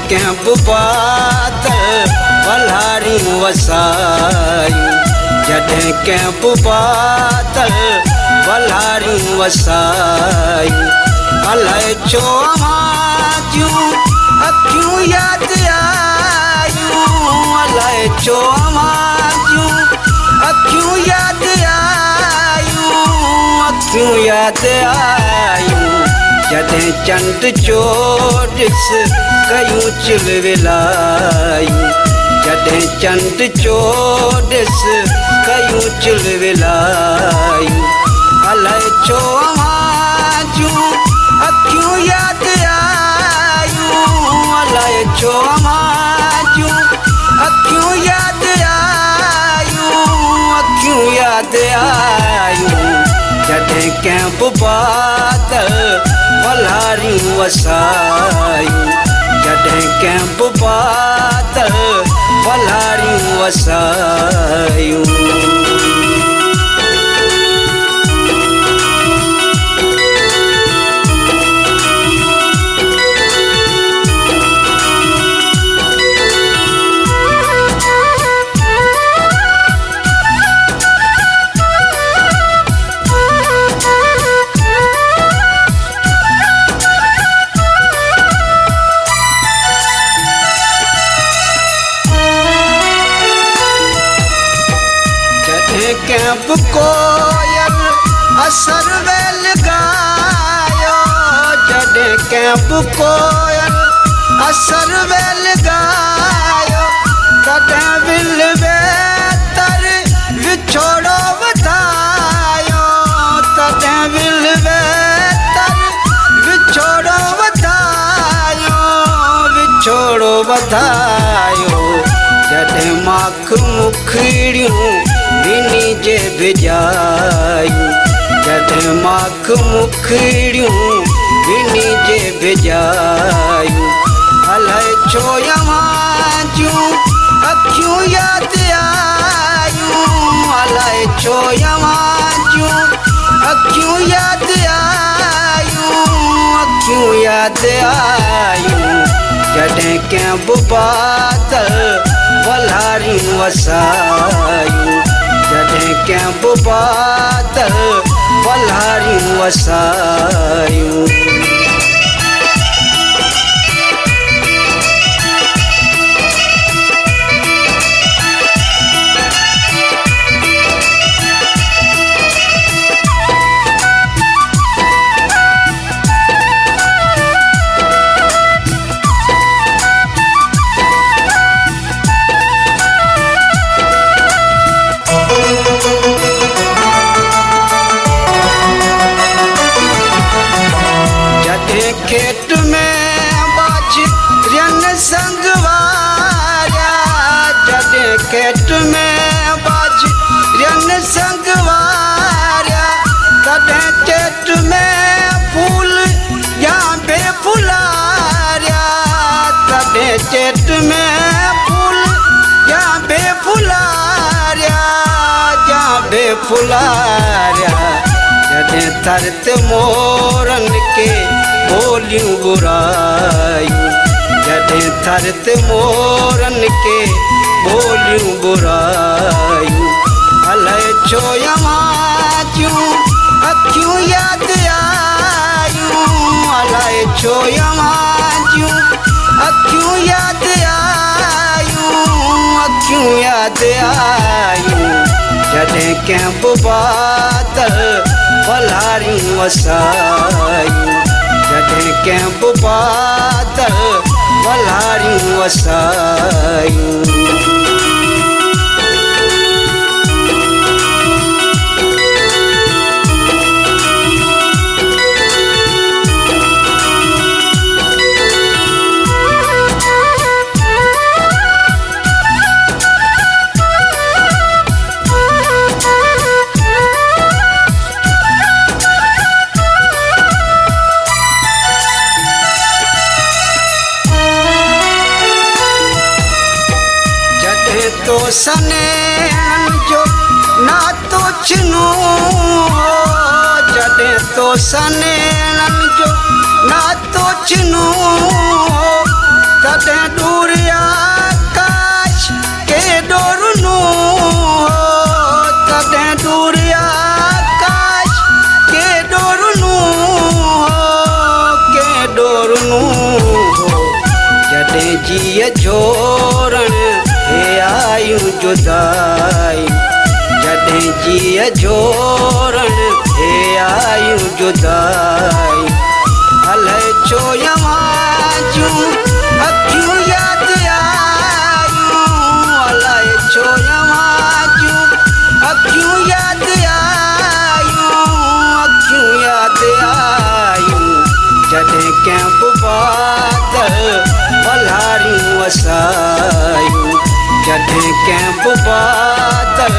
Camp बादल वल्हारी वसायूं, जॾहिं camp बादल वल्हारी वसायूं। अलाए छो अव्हां जूं अखियूं यादि आयूं, अलाए छो अव्हां जूं अखियूं यादि आयूं, अखियूं यादि आयूं। जॾहिं चंड जो ॾिस कयूं चिलविलायूं, जॾहिं चंड जो ॾिस कयूं चिलविलायूं। अलाए छो अव्हां जूं अखियूं यादि आयूं, अलाए छो अव्हां जूं अखियूं यादि आयूं, अखियूं यादि आयूं। जॾहिं कैंप बादल वल्हारी वसायूं, जॾहिं कैंप बादल वल्हारी वसायूं। कैंप कोयल असर वेल गायो, जॾहिं कैंप कोयल असर वेल गायो। तॾहिं विल वेतर विछोड़ो वधायो, तॾहिं विल वेतर विछोड़ो वधायो, विछोड़ो वधायो। जॾहिं माख मुखड़ियूं ॿिन्ही जे बिजायूं, जॾहिं माख मुखड़ियूं ॿिन्ही जे बिजायूं। अलाए छो अव्हां जूं अखियूं यादि आयूं, अलाए छो अव्हां जूं अखियूं यादि आयूं, अखियूं यादि आयूं। जॾहिं कैंप बादल वल्हारी वसायूं, जॾहिं कैंप बादल वल्हारी वसायूं। खेत में बाजरियन संग वारिया, जॾहिं खेत में बाजरियन संग वारिया। तॾहिं चेट में फूल या बेफुलारिया, तॾहिं चेट में फूल या बेफुलारिया, या बेफुलारिया। जॾहिं धरत मोरन के बोलियूं बुरायूं, जॾहिं धरत मोरन के बोलियूं बुरायूं। अलाए छो अव्हां जूं अखियूं यादि आयूं, अलाए छो अव्हां जूं अखियूं यादि आयूं, अखियूं यादि आयूं। जॾहिं कैंप बादल वल्हारी वसायूं, जॾहिं कैंप बादल वल्हारी वसायूं। तो सनेन जो नातो छिनू हो, जॾहिं तो सनेन जो नातो छिनू हो। तॾहिं जीअ जोरण हे आयूं जुदाई जॾहिं जीअ जोरण हे आयूं जुदाई अलाए छो यवां जूं अखियूं यादि आयूं अलाए छो यवां जूं अखियूं यादि आयूं अखियूं यादि आयूं जॾहिं कंहिं बि बादल पलारियूं वसायूं जॾहिं कंहिं बि बादल